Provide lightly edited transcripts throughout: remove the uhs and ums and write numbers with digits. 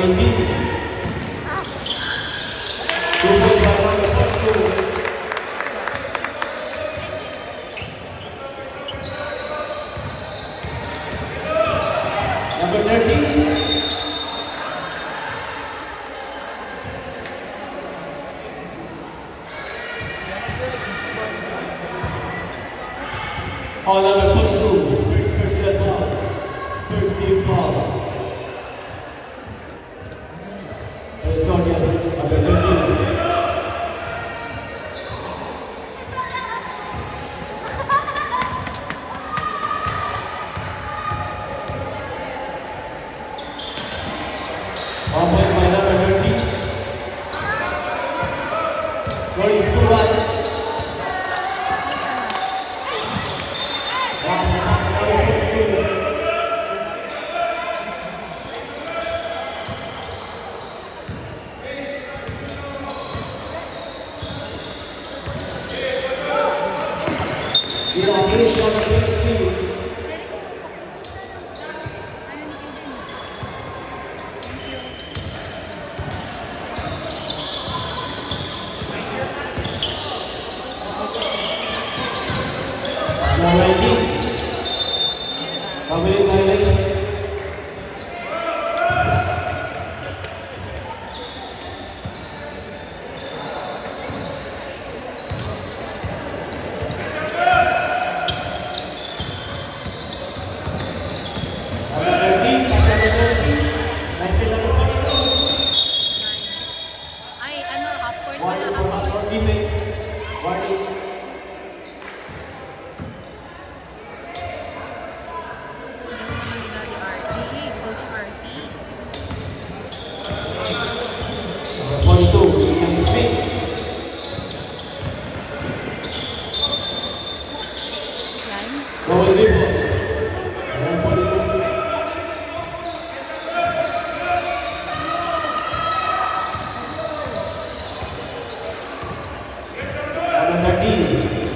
19. 2 points by number 42. Number 13. All number 42, first personal ball, first team ball. Estonia's number 13. One point by number 13. Score is 2-1. Number 23. Number 19. Public violation.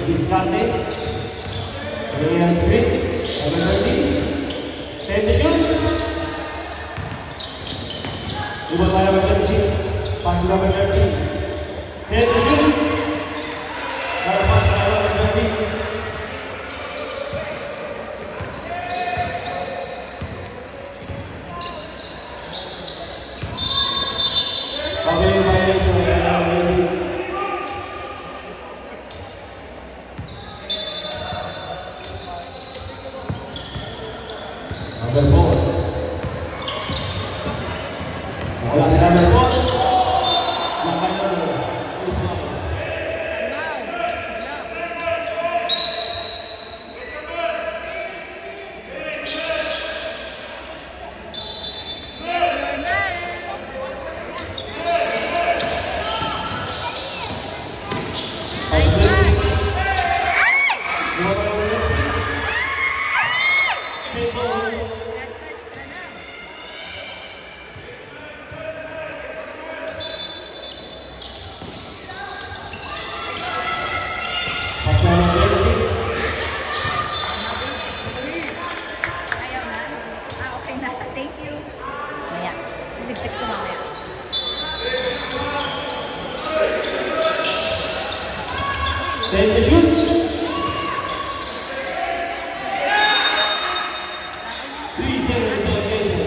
Discarte, Ryan Smith, number 13, take the shot. Rebound by number 36, pass to number 13, take the shot. Another pass by number 13. Public violation by number 18. Number 4. Wala si number 4. Lakay na mo. Take the shoot. 3-0 interrogation.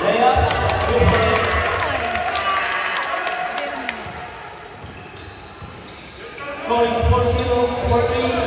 Layup. Score is 4-0, 4-3.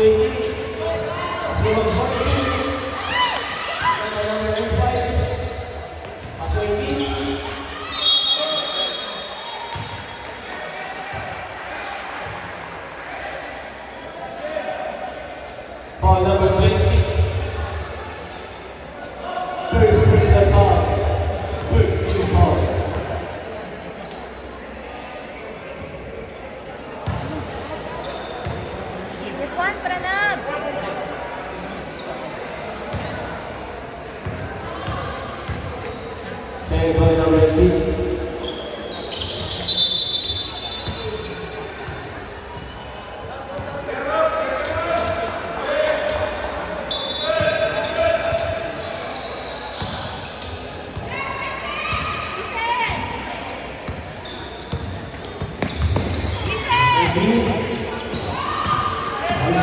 20. Pass number 42. Number 5. Pass 20. Foul number 26. First personal foul. First team foul. Juan Pranab. Second foul number 18.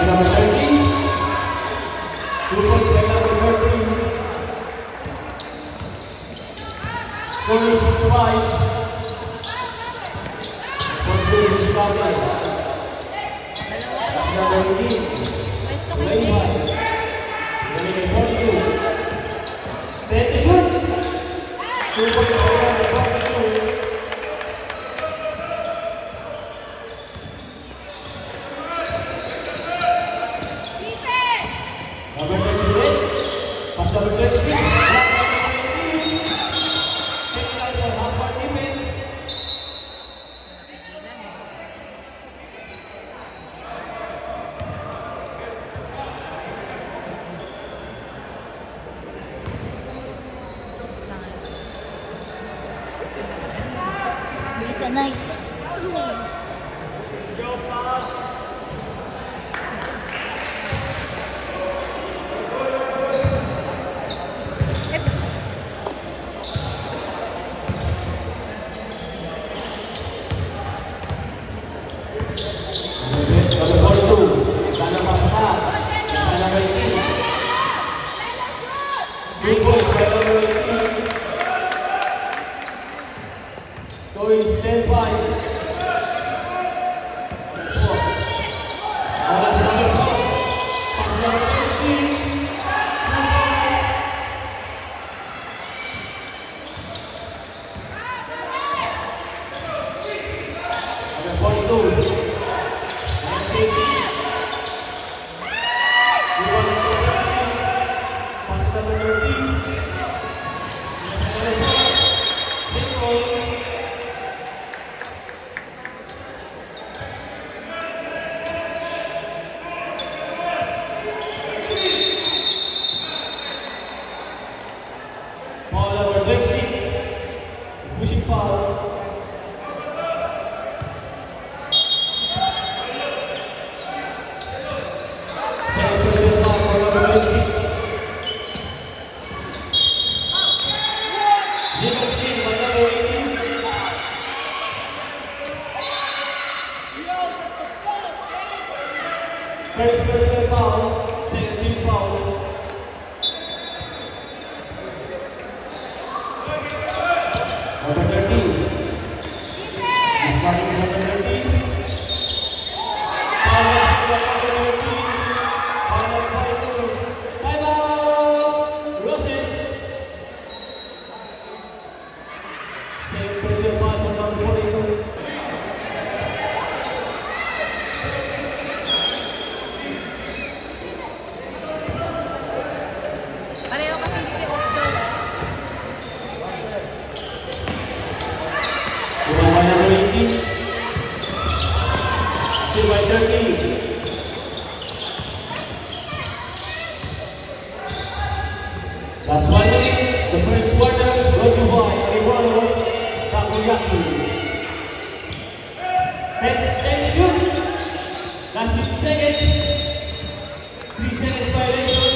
Number 30. 2 points by number 13. Scoring 6-5. For two is covered. Number 18. Pwesto kay Layman. Number 42. Then to shoot. 2 points by number 42. Number 28, pass number 26, block number 18, taking out for half-court defense. Isa na isa. Number 42, sana paksa, sana number 18. 2 points by number 18. Scoring is 10-5. Wala si number 4. Pass number 26. 2 points. Number 42. Foul number 26, pushing foul. Second personal foul for number 26. Legal steal for number 18. First personal foul, second team foul. Number 13. This one is number 13. Foul number 13. Foul number 42. Time out! Roses. Second personal foul for number 42. Pareho kasi hindi si Otto. Number 18. Still by 13. Last one minute, the first quarter, brought to you by Ariboro Takoyaki. Let's shoot. Last 50 seconds. 3 seconds violation.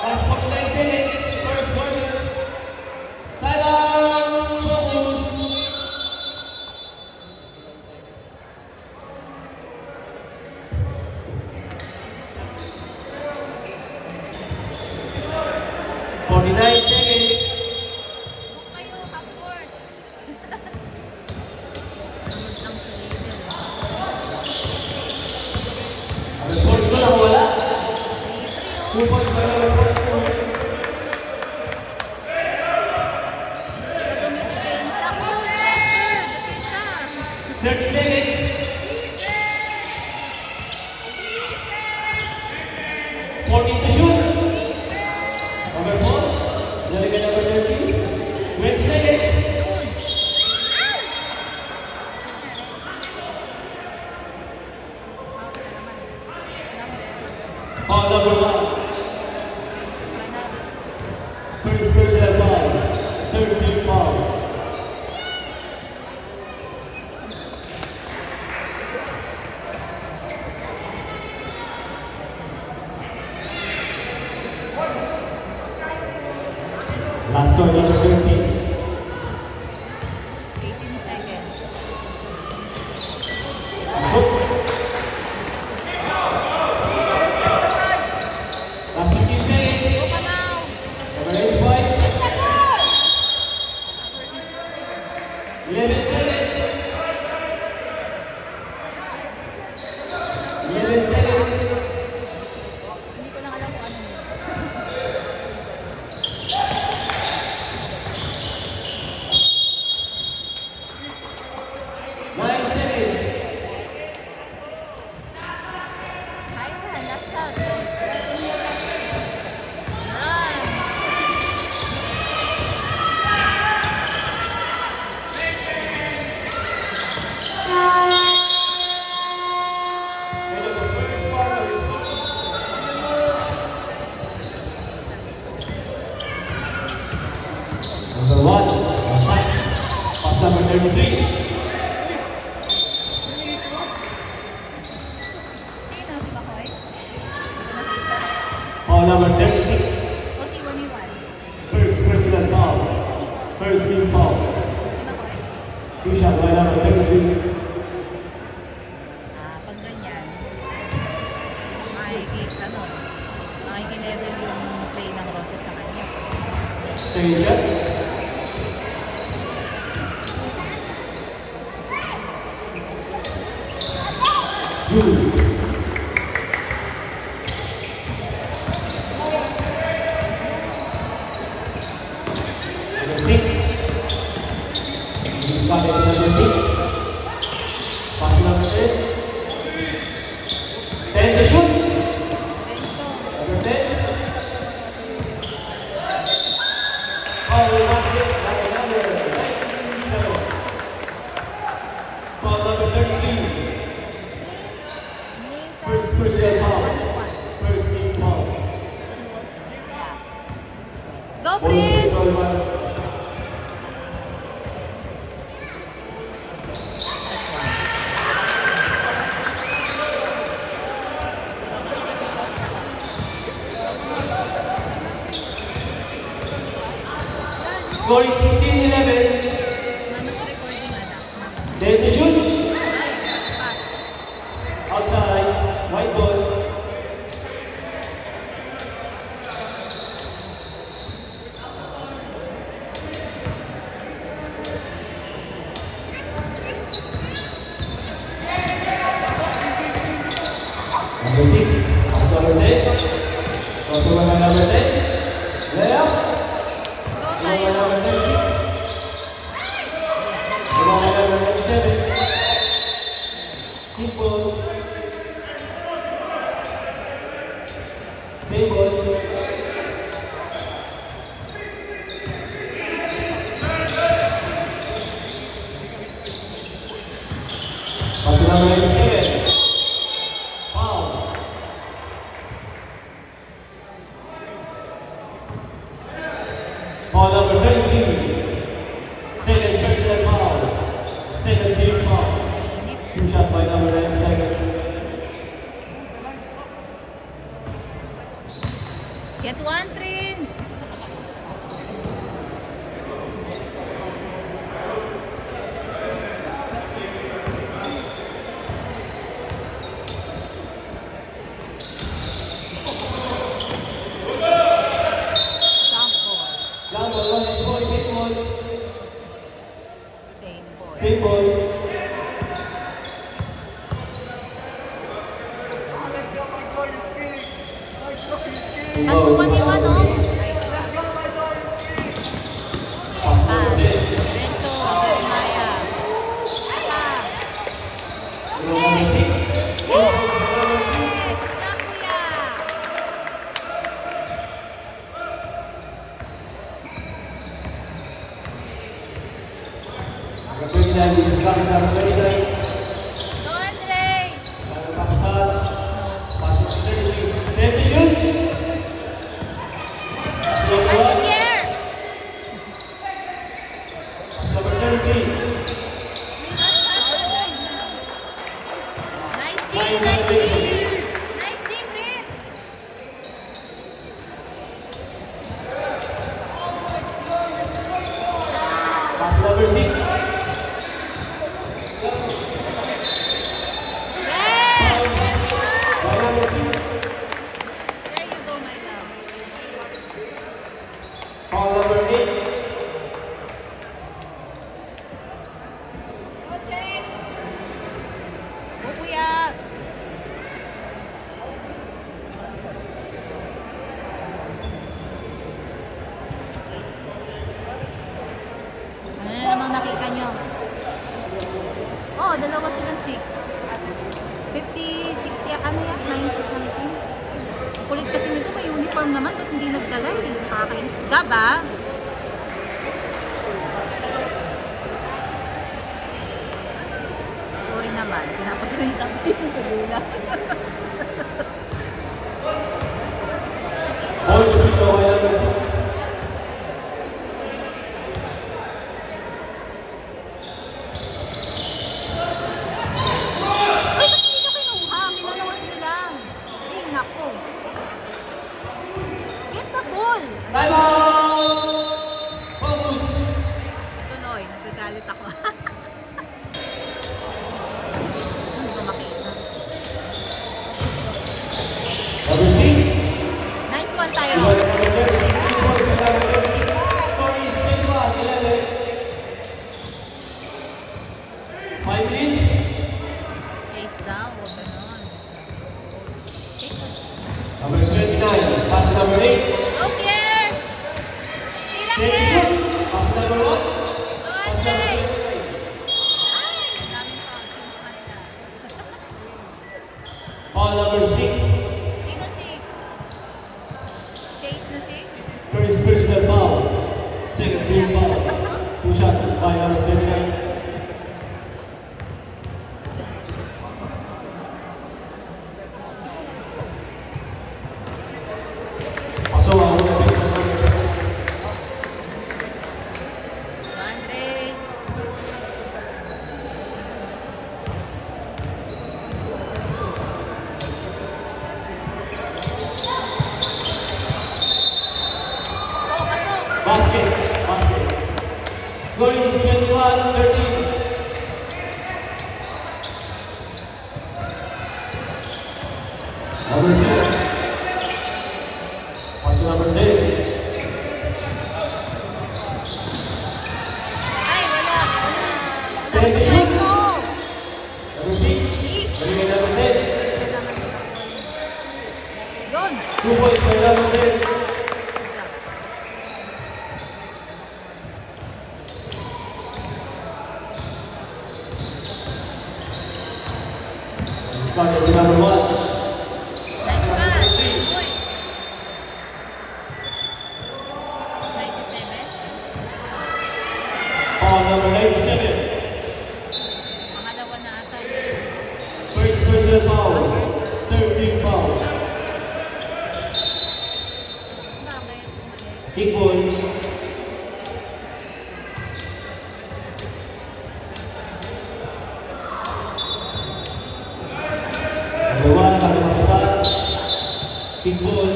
Last 49 seconds. First quarter. Time out. Focus. Nine seconds. Doon kayo, half-court. Ang sarili. Ang 2 points by number 44. Ito tumidepensa. Coach, faster. Depensa. 30 seconds. 14 to shoot. Number 4. Lalagyan number 30. 20 seconds. Foul number 1. Pranab. First personal foul. 13 foul. Last one, number 13. 18 seconds. Asok. Last 15 seconds. Go ka now. Number 85. 11 seconds. 11 seconds. Hindi ko lang alam kung ano yun. 9 seconds. Kaya, last shot. Run. And the first foul is number 1. Asas. Pass number 33. Sino? Si Bakoy? Hindi ko nakita. Foul number 36. O si Waniwan? First personal foul. First team foul. Si Bakoy? 2 shot by number 33. Pag ganyan, makikilevel yung play ng Rosa sa kanya. Second shot. Good. Number 6. This is number 6. Pass number 10. 10 to shoot. Number 10. Foul basket by number 97. Foul number 33. First personal foul. First team foul. Go, Bonus Prince! point by Score is 15-11. Mama's recording, anak. Then to shoot. Pass. Outside. White ball. Number 6. Pass number 10. Also by number 10. Layup. Go Number tayo. number 36. Number number 97. Keep ball. Same ball. Pass to number 97. Foul. Foul number 33. Second personal foul. Second team foul. 2 shot by number 97. Get one, Prince! Sample. Jump ball, one is ball, same ball. Same ball. Same ball. Alex, oh my God, you're skiing! My God, you're skiing! Kasukan yung ano? Pass number 10. Bento, Jeremiah. Row number 6. Nakuya. Number 29, this is coming number 29. Go, Andre. Number Papasan. Pass number 33. Then to shoot. Pass number Right 1. here. Pass number 33. Nice Nine deep, nice violation. deep. Nice deep, Ritz. Pass number 6. Yes. By number 6. There you go, my love. Foul number 8. Go, Chase. Go, kuya. Ano na namang nakita nyo? Oh, dalawa silang 6. 56 ya, ano yan? 90 something. Ang kulit kasi nito, may uniform naman, ba't hindi nagdala eh? Nakakainis. Gaba? Sorry naman, pinapagalitan ko yung kagula. Boys free throw by number 6. Ay, ba't hindi nyo kinuha? Pinanood nyo lang. Ay, nako. Get the ball! Time out! Focus! Tuloy, nagagalit ako. Hindi ko makita. Number 6. Nice one tayo. Number 36. Number 36. Score is 21-11. 5 minutes. Chase daw, huwag ganon. Chase. Number 29. Pass number 8. Go, Pierre! Tira, Then Pierre! shoot. Pass number 1. Go, Pass Andre! number 2. Ay, daming foul since Manila. Foul number 6. Sino 6? Chase na 6? First personal foul. Second team foul. 2 shot by number 29. Pasok ang unang big man. Go, Andre! Go, pasok! Basket. Basket. Scoring is 21-13. Number 7. Pass number 10. Ay, wala. Ten to shoot. Go! Number 6. Balik number 10. Yun! 2 points by number 10. Scoring is number 1. Nice pass! Uy! 97? Foul number 97. Pangalawa na ata yun. First personal foul. Third team foul. Bakit? Big ball. Number 1, Papasan. Big ball.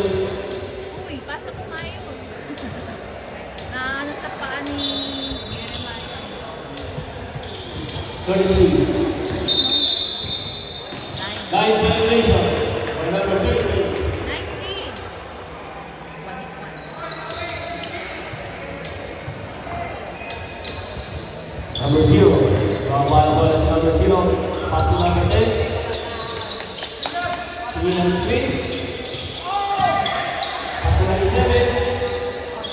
Uy, pasa kong ayos. Na ano sa paa ni Jeremiah. 33. Nice. Line violation by number 33. Nice lead. Number 0. Bawal bola sa number 0. Pass to number 10. Tingin ang screen.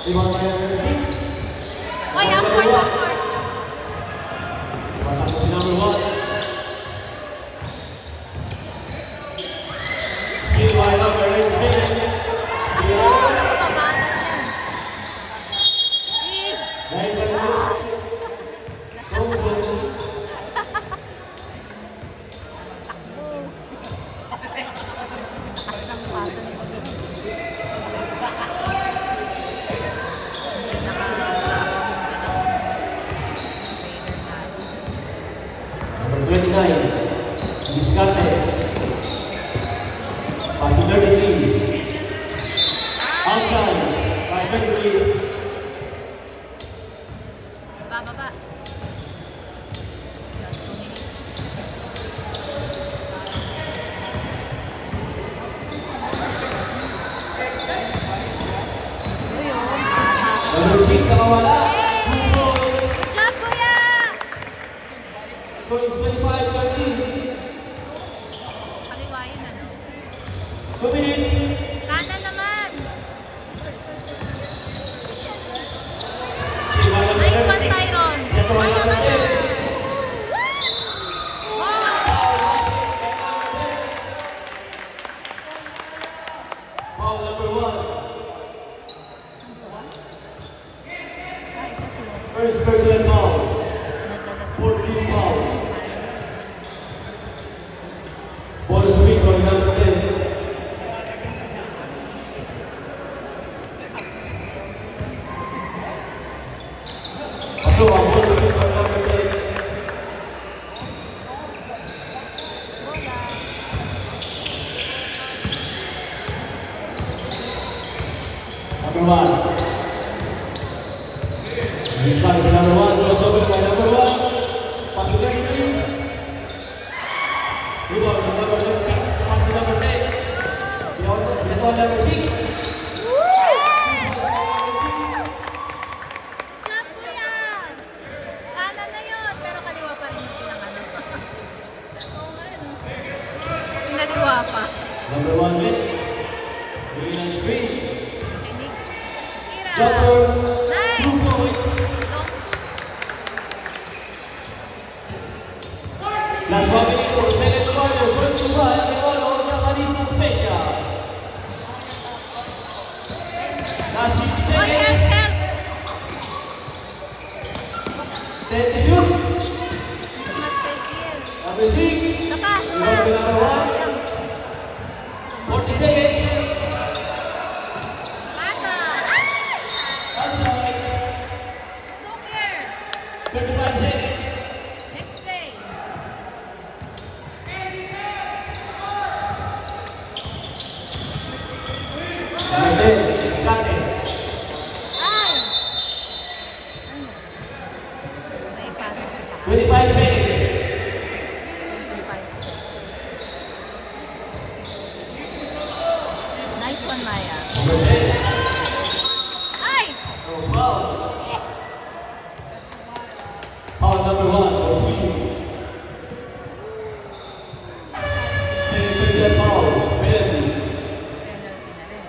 Rebound by number 6. Oy, upward, upward. Matapos si number 1. Still by number 7. Ako, napapabanan yan. Eh, Dahil ba naman siya? Goes with takbo. Ang pasa ni Pagod. number 29. Discarte. Passing 33. Outside by 33. Bababa. Uy, oh. Number 6 nakawala. 2 points. Good job, kuya! Score is 25-30. Kaliwain na, no? 2 minutes. Kanan naman! Still by number Nice one, 6. Tyron! Ito by Maya, number maya! 10. Wow! Foul number 1. Ay, kasi First personal foul. naglalas. 14 foul. Bonus free throw number 10. Pasok ang bonus free throw number 10. Bola. Number 1. This one is number 1. Crossover by number 1. Pasok na rin. Rebound by number 6. Pasok number 10. Ito number 6. Job, kuya! Kanan na yun, pero kaliwa pa rin yung pinakano. Oo nga, no? Pinaliwa pa. Number 1 win. Green and screen. Kinig. Tira! Jumper. Nice! 2 points. Long. Last 1 minute for the second quarter. 21 Iguano Japanese special. Last 50 Oy, seconds. help, help! 10 to shoot. Mag-fail. Number 6. Saka, Rebound by number 1. 40 seconds. Pasa! Ay! Outside. Look here! 35 seconds. Next play. Number 10. Scotty. Ay! Ano? May pasa sa taas. 25 seconds. 25 seconds. Nice one, Maya. Number 10. Ay! Oh, foul. Foul number 1 for pushing. Second personal foul. Penalty. Penalty na rin.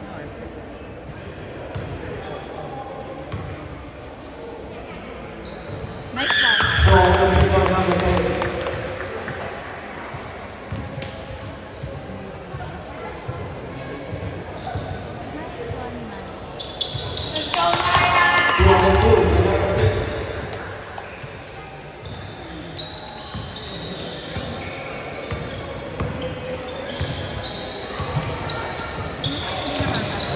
1 second. Nice one. So, number 4, number 10. Nice one, Maya. 202, number 10.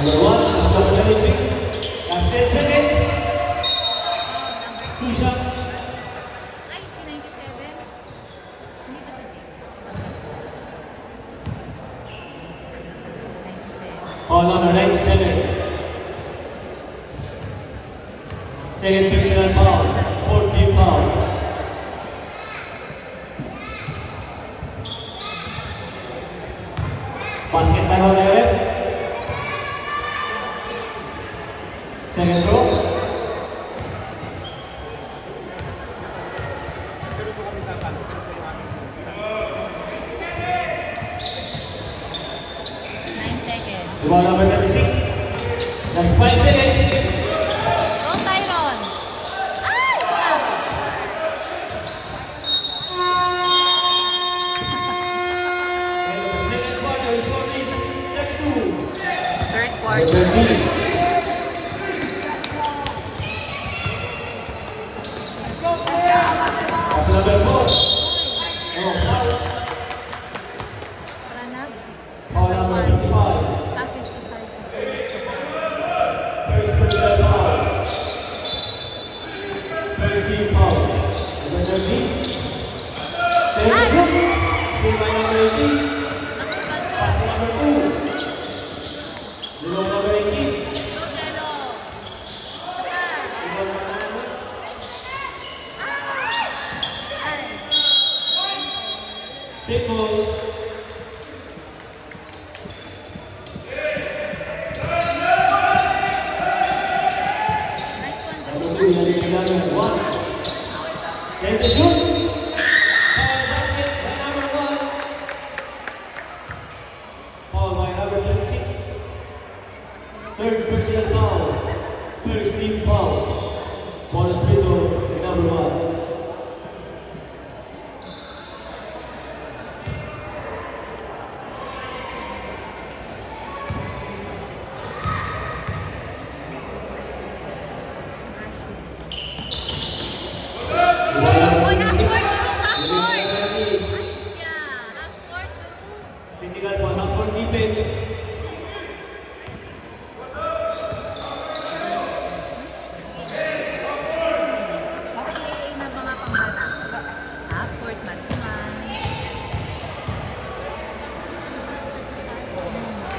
Number 1, that's number 23. Last 10 seconds. Two shot. Ay, si 97? Hindi ba si 6? 97. Foul number 97. Second personal foul. 14 foul. Basket time on the ref. Second throw. ball number 36. Just 5 seconds. Go, Tyron! Ay! End of the second quarter, score is 32. Third Number quarter. 13. Pass number 4. Oh, foul. Pranab? Foul number 55. Ah, 55 si Jericho. First personal foul. First team foul. Number 13. Then shoot. Shoot by number 18. Pass to number 2. Zero number 18. Go, Telo! Zero number 1. Ay! Simple. Nice one, Number Drew. 2, Naliligano, 1. Set to shoot. Foul basket by number 1. Foul by number 26. Third personal foul. First team foul. Bonus free-throw by number 1. Uy, half court, Drew! Half court! Ayos siya! Half court, Drew! Technical po, half-court defense. Okay na mga pambata. Half court, matuman.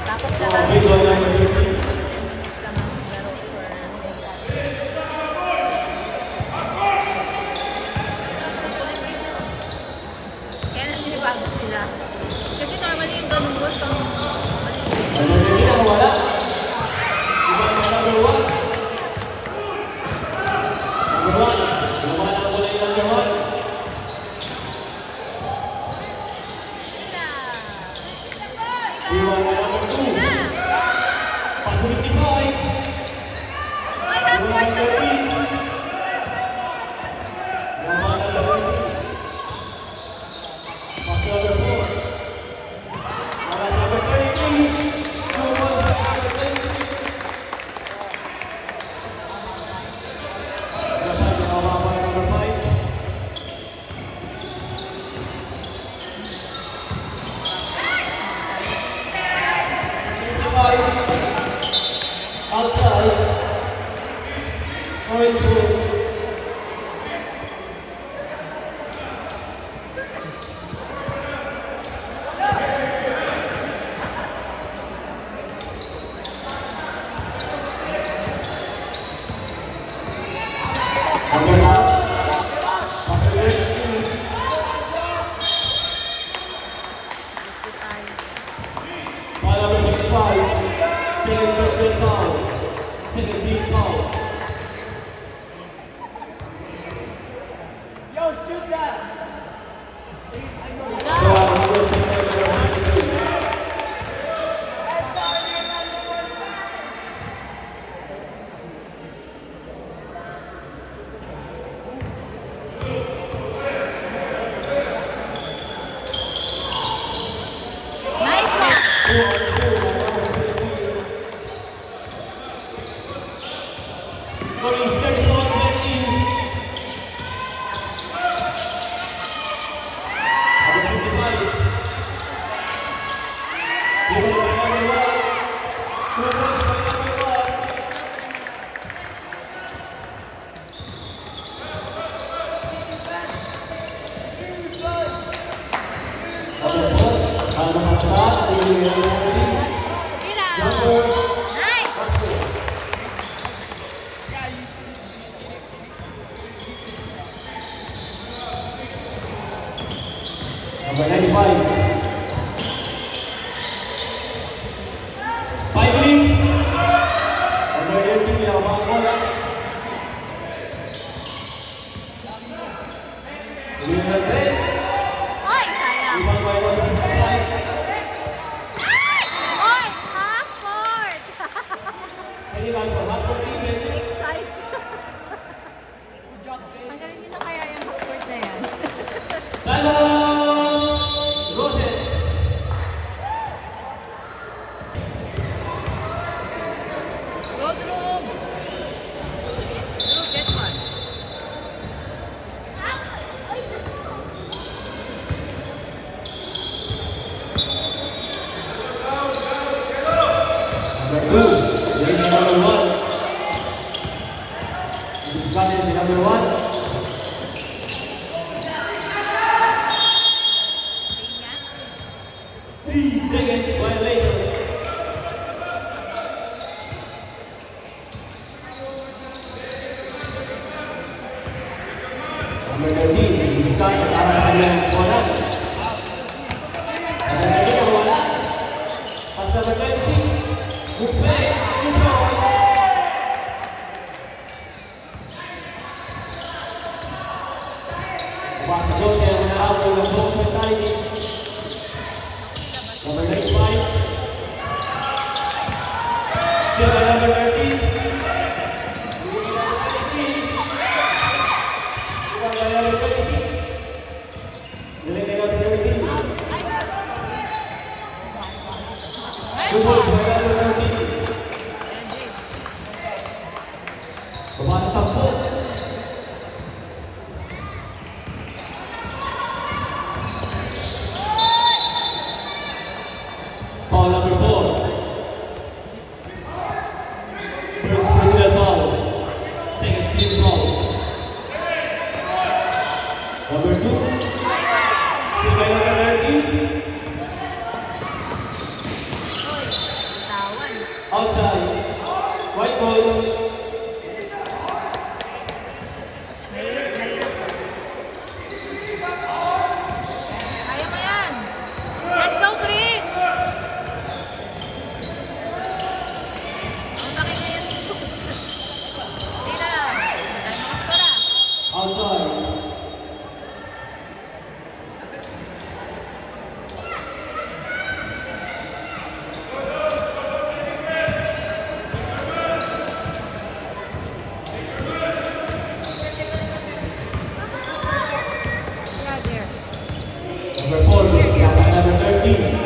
Tapos na lang. Free throw number 13. 10 minutes lang ang laro for kaya naninibago sila. Kasi normally yung ganung rules ang Number 13 ang wala. Ibang by number 1. Number 1. Wala ang wala yung number 1. sila. Iwan by number 2. Na! Pass to 55. Ay, half Iwan court by na 13. Iwan by number 13. Pass to number 4. Para sa number 33. Two balls by number 33. Number 5, kawawa by number 5. Outside. Orange ball. Number 1. Pass to 32. Foul number 55. Second personal foul. Second team foul. Foul number 52. Nice one! Scoring is 34-20. Number 55. Two balls by number 1. Two balls by number 1. Number 4. Ano makasa? Tira! Number Nice! basket. Number 95. 5 minutes. Number 13, Yabang Bola. Number 3. Oy, sayang! Ibang by number 5. Oy, half court! Number 13, Iskan, para sa kanyang kawalan. Number 13, nakawala. Pass number 26, good play, good goal. Pass na 12, kaya manalaw ko ng box mentality. Number 95, still by number 13. Number 26. Galing kay number 13. Good ball by number 13. Pabasa sa 10. Foul number 4. First personal foul. Second team foul. Number 2. Still by number 13. Tawan. Outside. White ball. Kaya mo yan. Let's go, Chris! Ang laki na yan. Tira. Magkano ka skora? Outside. Yeah, there. Number 4. Nasa number 13.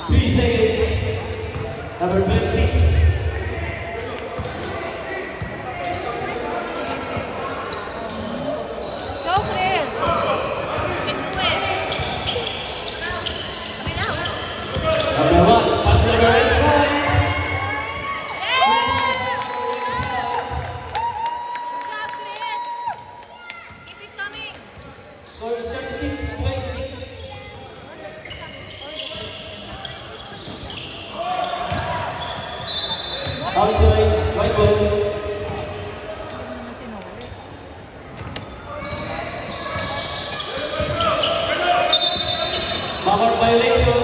3 seconds. Number 26. Go, Chris! You can do it. Kami na. Number 1. Pass number 85. Good job, Chris! Keep it coming. Score is 36-26. Outside. White ball. Backward violation.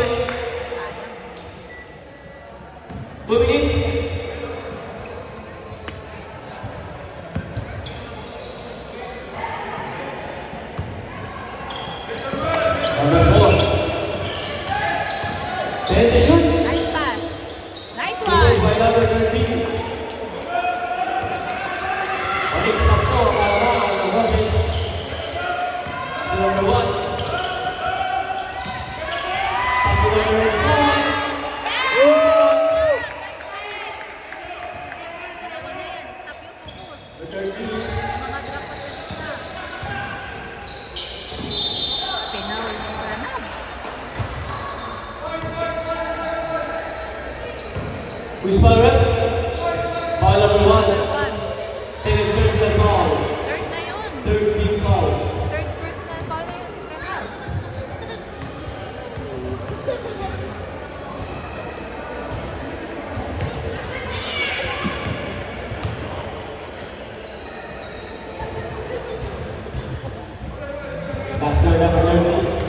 2 minutes. Number 4. 10 to shoot. Nice pass. Nice Two goals one. by number 13. Balik sa 10 para ang Roses. So number 1. Pass to number 9. Dalawa na yan. Stop yung focus. Number 13. Mga drop pa sa gitna. Pinaw yung granab. Who's foul rep? Foul number 1. One. Second personal foul. Third na yun. Third team foul. Third personal foul na yun si Granab. Caster number 30.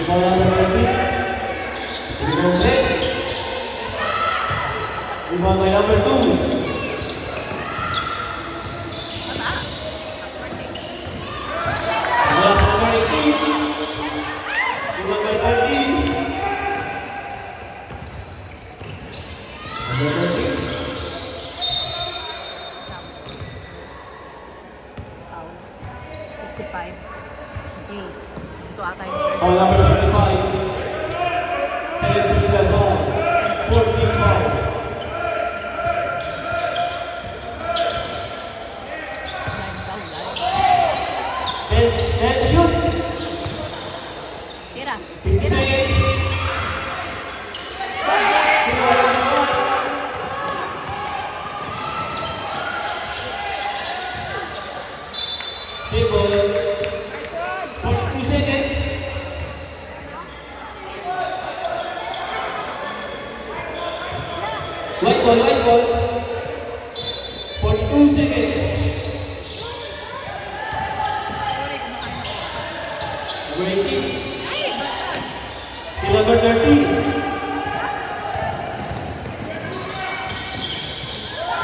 Foul number 30. Rebound 3. Rebound by number 2. Baba. Upward eh. Bola sa number 18. Rebound by 30. Number 30. Foul. 55. Jace. Ito ata yung third. Foul number 55. Second personal foul. Fourth team foul. Line foul. 10 to shoot. Tira. 50 Tira. seconds. Save ball. 42 seconds. White ball, white ball. 42 seconds. Sorry, kumakain ako. Number 18. Ay, ba't? Si number 30.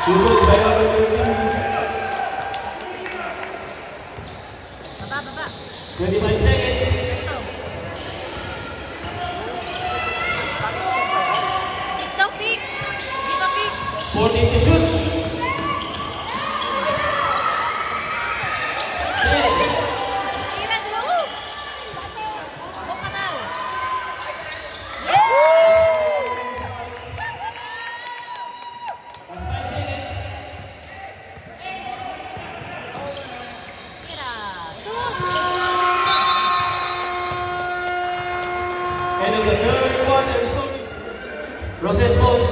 2 points by number 30. Baba, baba. 25 seconds. Ito. Pick daw, pick. Di ba pick? 14 to shoot. 10. Tira, go! Go ka now. Last 5 seconds. Tira. End of the third quarter. Process mode.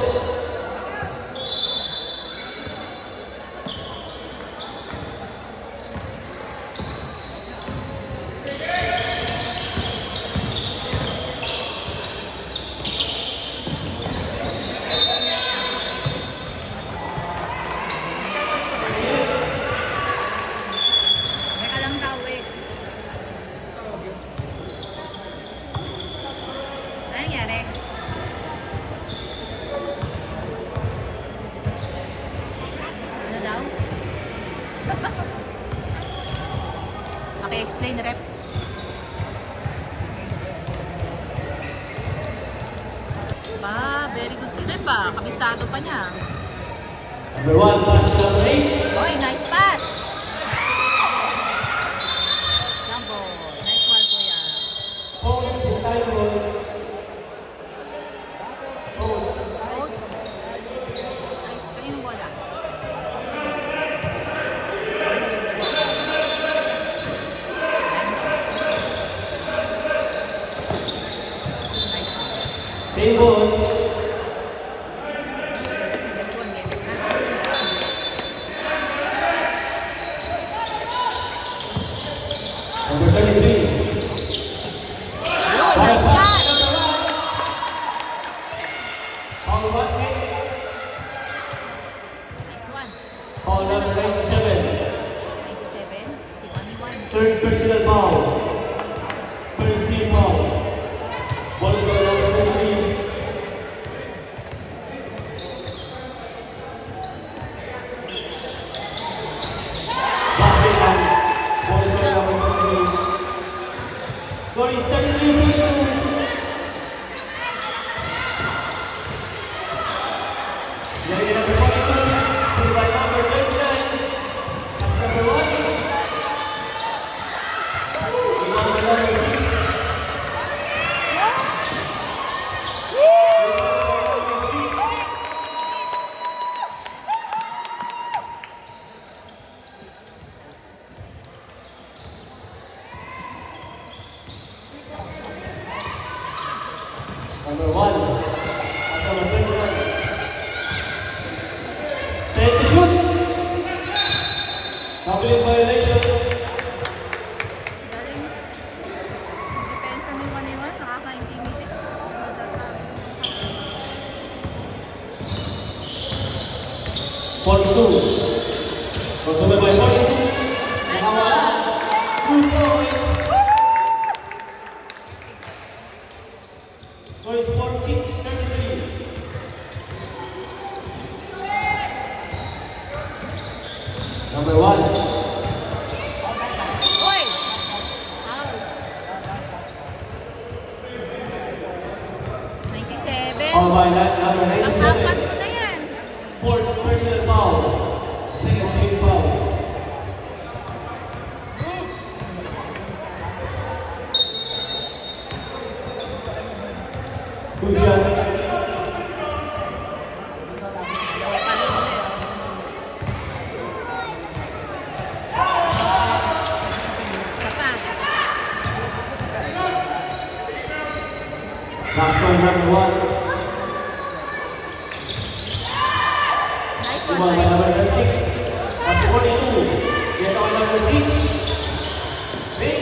Teka lang daw, wait. Ano nangyari? Ano daw? Paki-explain, rep. Ba, very good si rep ah. Kabisado pa niya. Number 1, pass to number 8. Oy, nice pass! Jumbo, nice one kuya. Post, time ball. Post. Post. Ay, kanino bola? Same ball. Next one, game. Number 33. Yun, nice pass! Foul basket. Nice one. Foul number 97. 97. Si Wani. Third personal foul. First team foul. Ball score number 33. Basket time. Ball score number 33. Score is 33-22. Jersey number 42, scored by number 39. That's number 1. Number 6. Number 1. That's number 21. 10 to shoot. Public violation. Galing. Depensa ni Wani. Nakaka-intimidate. 42. Consumed by 42. Nakawala. 2 points. Score is 46-33. Number 1. Oy! Foul. 97. Foul by number Pang-apat 97. mo na yan. Fourth personal foul. Second team foul. Two shot. Isa pa. Last one, number 1. Nice Rebound one. by number 36. That's 42. Get on number 6. Break.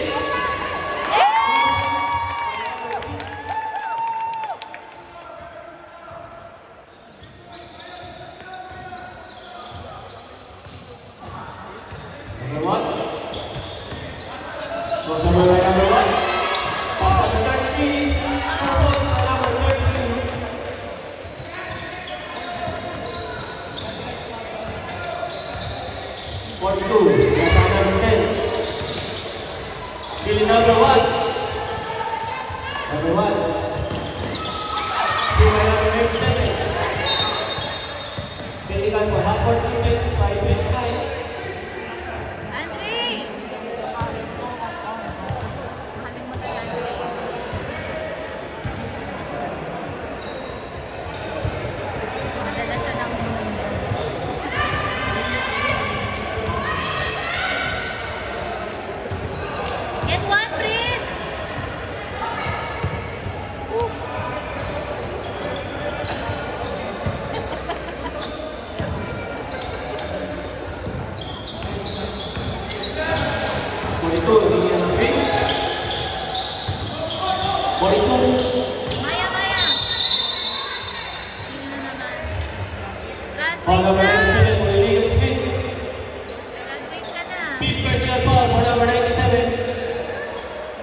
Foul number 97 for illegal screen. Graduate ka na. Fifth personal foul for number 97.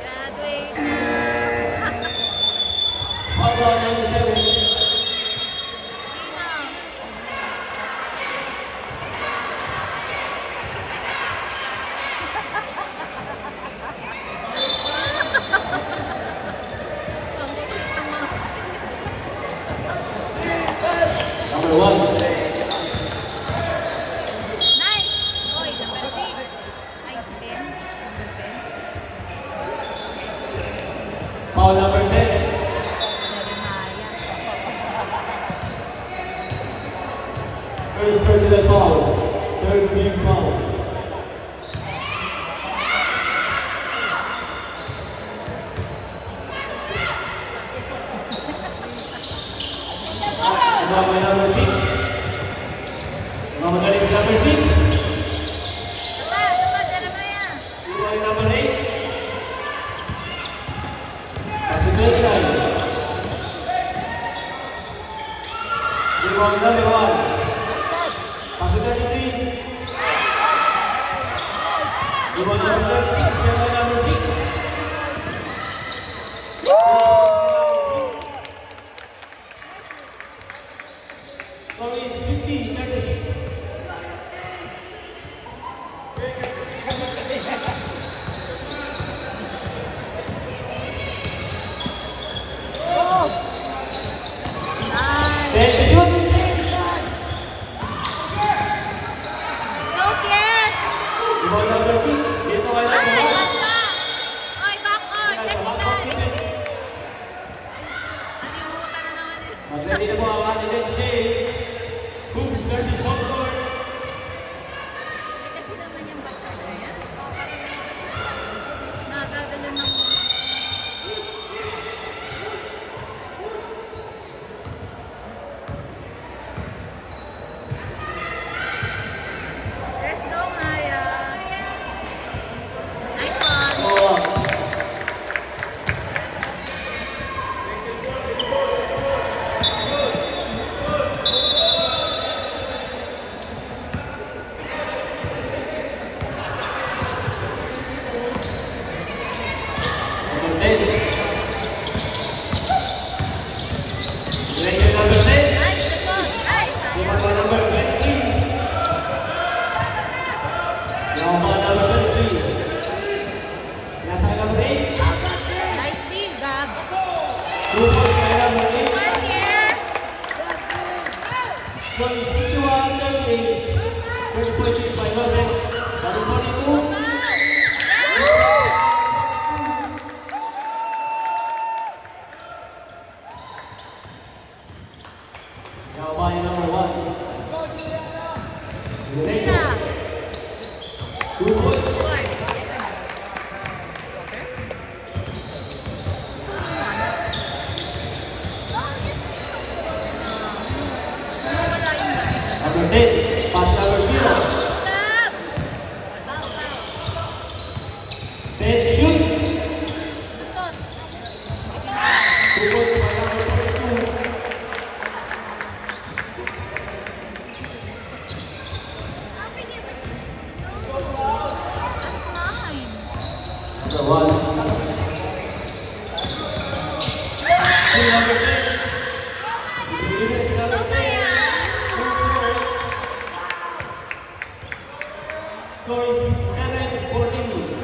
Graduate na. Foul number 97. Sino? Number 1. Nice! Oy, number 6. Ay, si 10. Number 10. Foul number 10. Jeremiah. First personal foul. Third team foul. Number 6. Mamagaling si number 6. Sapa, Jeremiah. Iwan number 8. Pasok 29. Iwan number 1. Pasok 33. Iwan number 36. Iwan number 6. Score is 50-36. Nice. 10 to shoot. Go, Kiet! Iwan number 6. Dito kay Ay, number 1. wala! Oy, backcourt! Check it out! Nalimutan na naman eh. Mag-ready na po ang ating next game. Hoops versus home court. Eh, kasi naman yung backcourt na yan. Nakadadala ng... Let's go, Maya! Nice one! Oh, number 10. Selection number 10. Nice, good one! Nice, Iwan sayang! number 23. Iwan number 23. Nasa number 8. Nice steal, Gab! 2 points kay number 8. Come on, Kiet! Score is 51-38. 30 points lead by Roses. Number 42. Now by number 1. Derecho. Yeah. 2 points. Number 10. Pass number 0. Stop! 10 to shoot. Lusot. 2 points by number 42. That's mine. Number 1. Si number 10. Ibigay si number 10. Score is 57-14.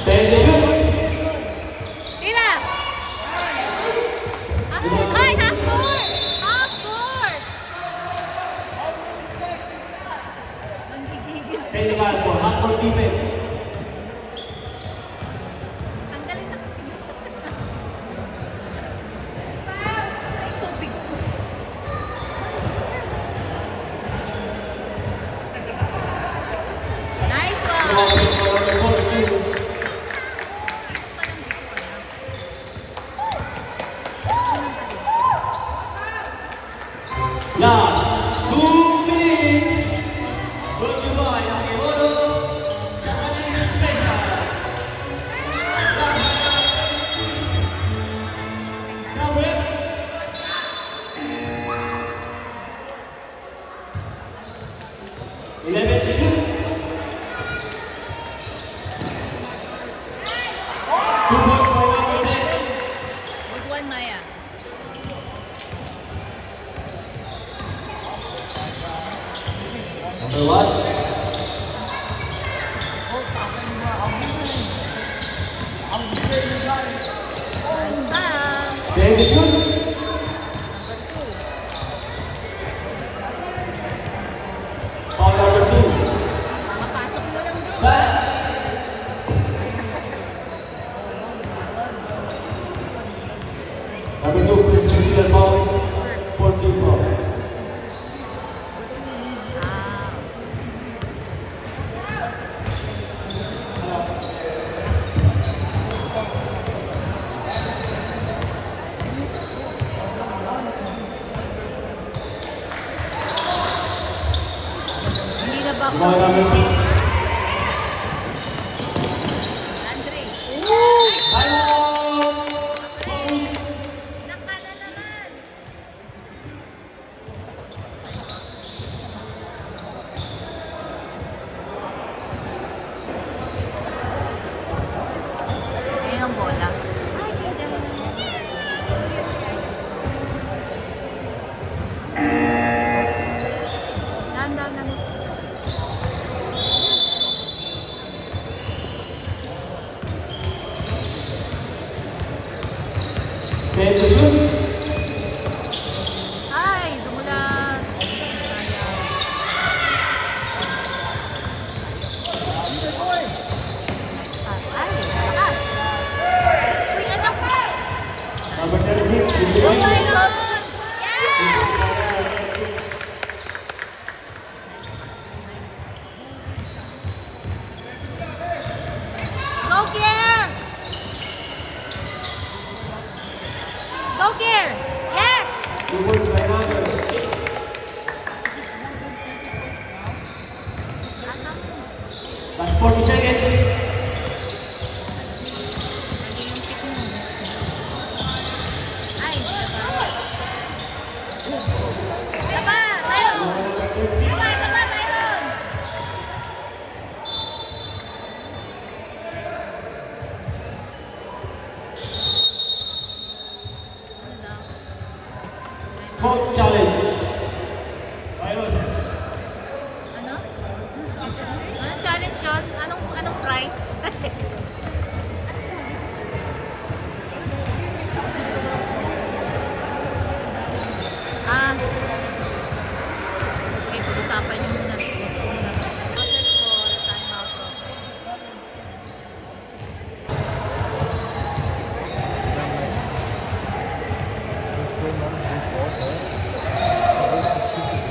Ten to shoot. Tira! Ay, half court! Half court! Nanggigigil. Technical for half-court defense. Ang galing na kasi yun. Ay, tubig ko. Nice one! Number 42. Last 2 minutes. Brought to you by Akimoto Japanese Special. Ready to shoot. Foul number 2. Mapasok mo lang doon. Back. Number 2, please consider foul. 14 foul. Ah. Hindi na ba Foul number 6. Andre? Time out. Focus. Naka na naman. Ayun ang bola. Ay, hindi. Dahan-dahan. Ready to shoot. Ay, dumulas. Ay, lakas. Uy, anak ko. Number 36, Oh Billy. my God. Yeah! Go, Kier! Go, Kier! Yes! 2 points by number 8. Asam. Last 40 seconds. Lagi yung pick mo. Ay, saba. Saba, Tyron! Number 36. Saba, Tyron! Ano daw? Vote challenge. Viruses. Ano? Anong challenge yun? Anong prize? Ah. Okay, pag-usapan nyo muna. Gusto ko muna. Process for timeout process. What's going on with water? Supposed to shoot it.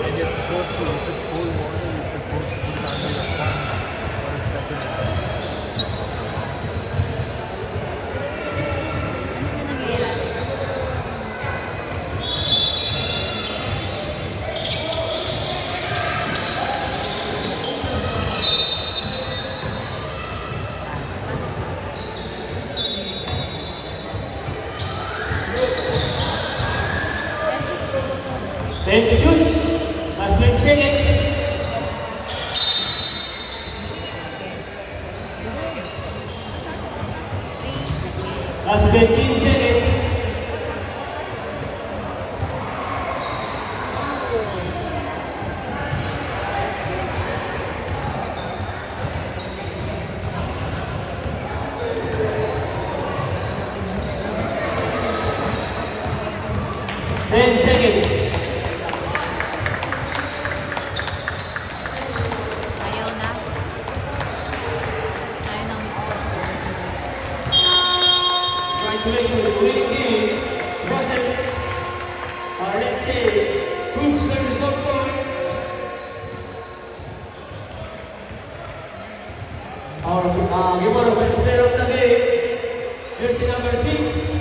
And you're supposed to, if it's cold water, you're supposed to put it under your tongue for a second. Ano na nangyayari? Ready to shoot. Last 20 seconds. Last 15 seconds. Ten seconds. Ayaw na. Ayaw na whisper. Congratulations, winning team. Process. Our next day. Groups the result point. Our giver of best player of the day. Jersey number 6.